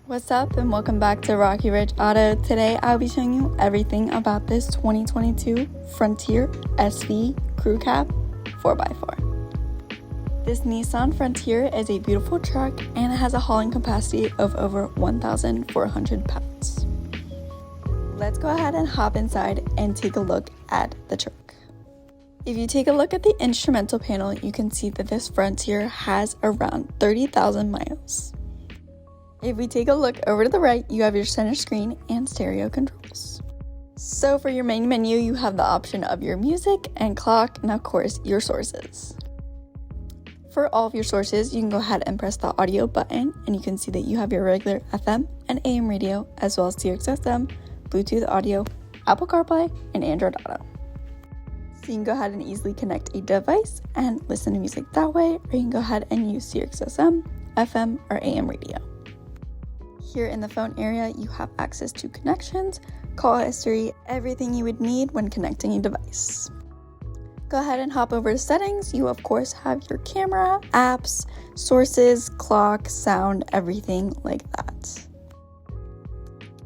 What's up and welcome back to Rocky Ridge Auto. Today I'll be showing you everything about this 2022 Frontier SV Crew Cab 4x4. This Nissan Frontier is a beautiful truck and it has a hauling capacity of over 1,400 pounds. Let's go ahead and hop inside and take a look at the truck. If you take a look at the instrumental panel, you can see that this Frontier has around 30,000 miles. If we take a look over to the right, you have your center screen and stereo controls. So for your main menu, you have the option of your music and clock, and of course, your sources. For all of your sources, you can go ahead and press the audio button, and you can see that you have your regular FM and AM radio, as well as SiriusXM, Bluetooth audio, Apple CarPlay, and Android Auto. So you can go ahead and easily connect a device and listen to music that way, or you can go ahead and use SiriusXM, FM, or AM radio. Here in the phone area, you have access to connections, call history, everything you would need when connecting a device. Go ahead and hop over to settings. You of course have your camera, apps, sources, clock, sound, everything like that.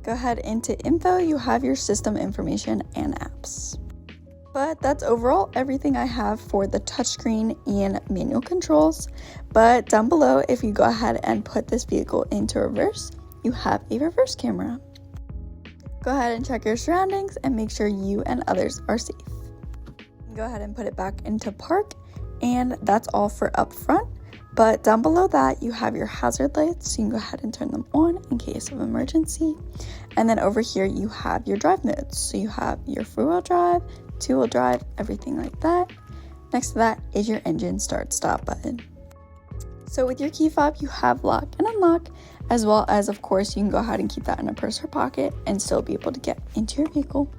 Go ahead into info, you have your system information and apps. But that's overall everything I have for the touchscreen and manual controls. But down below, if you go ahead and put this vehicle into reverse, you have a reverse camera. Go ahead and check your surroundings and make sure you and others are safe. Go ahead and put it back into park, and that's all for up front. But down below that, you have your hazard lights, so you can go ahead and turn them on in case of emergency. And then over here, you have your drive modes. So you have your four-wheel drive, two-wheel drive, everything like that. Next to that is your engine start-stop button. So with your key fob, you have lock and unlock, as well as, of course, you can go ahead and keep that in a purse or pocket and still be able to get into your vehicle.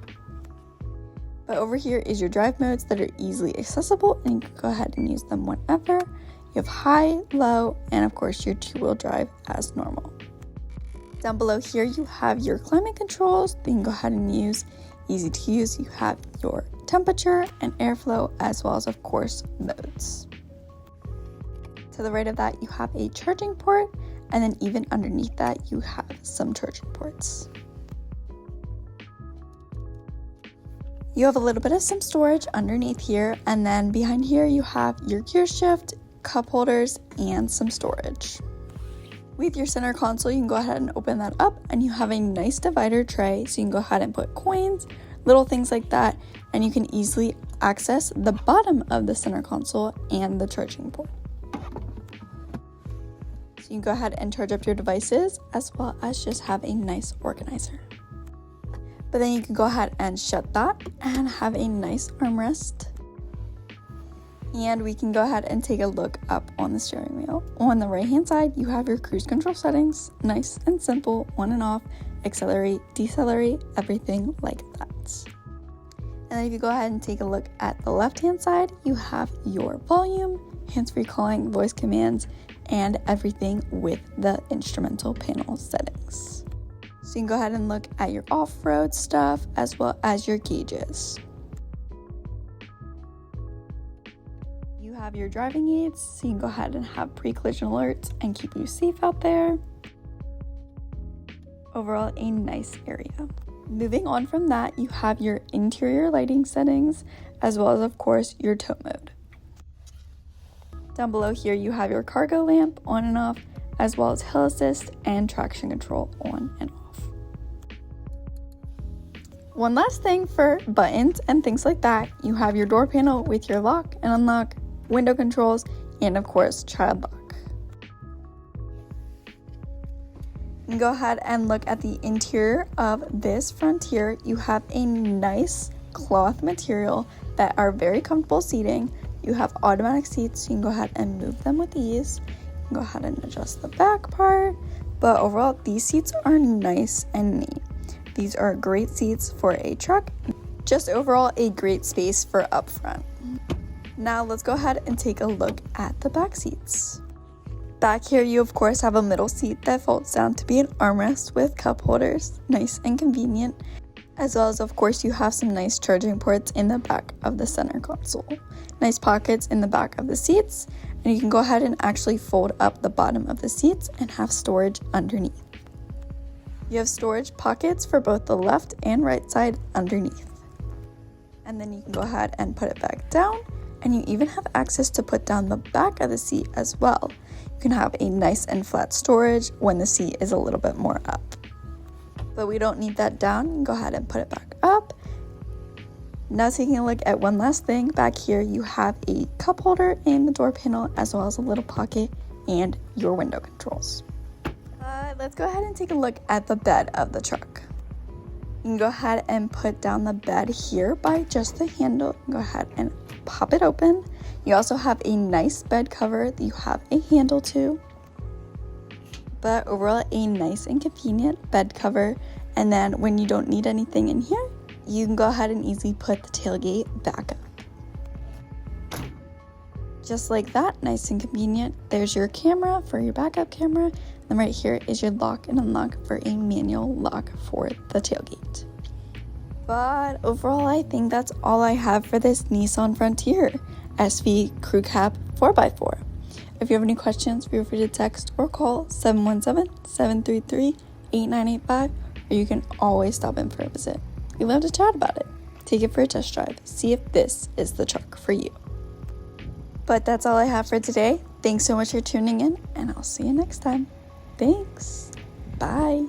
But over here is your drive modes that are easily accessible, and you can go ahead and use them whenever. You have high, low, and of course your two-wheel drive as normal. Down below here, you have your climate controls that you can go ahead and use. Easy to use. You have your temperature and airflow, as well as, of course, modes. To the right of that, you have a charging port, and then even underneath that, you have some charging ports. You have a little bit of some storage underneath here, and then behind here, you have your gear shift, cup holders, and some storage. With your center console, you can go ahead and open that up, and you have a nice divider tray, so you can go ahead and put coins, little things like that, and you can easily access the bottom of the center console and the charging port. So you can go ahead and charge up your devices, as well as just have a nice organizer. But then you can go ahead and shut that and have a nice armrest. And we can go ahead and take a look up on the steering wheel. On the right hand side, you have your cruise control settings, nice and simple, on and off, accelerate, decelerate, everything like that. And then if you go ahead and take a look at the left hand side, you have your volume, hands-free calling, voice commands, and everything with the instrumental panel settings. So you can go ahead and look at your off-road stuff as well as your gauges. You have your driving aids, so you can go ahead and have pre-collision alerts and keep you safe out there. Overall, a nice area. Moving on from that, you have your interior lighting settings as well as, of course, your tow mode. Down below here, you have your cargo lamp on and off, as well as hill assist and traction control on and off. One last thing for buttons and things like that, you have your door panel with your lock and unlock, window controls, and of course, child lock. You can go ahead and look at the interior of this Frontier. You have a nice cloth material that are very comfortable seating. You have automatic seats, so you can go ahead and move them with ease. You can go ahead and adjust the back part, but overall, these seats are nice and neat. These are great seats for a truck. Just overall, a great space for up front. Now let's go ahead and take a look at the back seats. Back here, you of course have a middle seat that folds down to be an armrest with cup holders, nice and convenient. As well as, of course, you have some nice charging ports in the back of the center console. Nice pockets in the back of the seats, and you can go ahead and actually fold up the bottom of the seats and have storage underneath. You have storage pockets for both the left and right side underneath. And then you can go ahead and put it back down, and you even have access to put down the back of the seat as well. You can have a nice and flat storage when the seat is a little bit more up. But we don't need that down. You can go ahead and put it back up. Now taking a look at one last thing, back here you have a cup holder in the door panel as well as a little pocket and your window controls. Let's go ahead and take a look at the bed of the truck. You can go ahead and put down the bed here by just the handle. Go ahead and pop it open. You also have a nice bed cover that you have a handle to. But overall, a nice and convenient bed cover. And then when you don't need anything in here, you can go ahead and easily put the tailgate back up. Just like that, nice and convenient. There's your camera for your backup camera. And right here is your lock and unlock for a manual lock for the tailgate. But overall, I think that's all I have for this Nissan Frontier SV Crew Cab 4x4. If you have any questions, feel free to text or call 717-733-8985, or you can always stop in for a visit. We'd love to chat about it. Take it for a test drive. See if this is the truck for you. But that's all I have for today. Thanks so much for tuning in, and I'll see you next time. Thanks. Bye.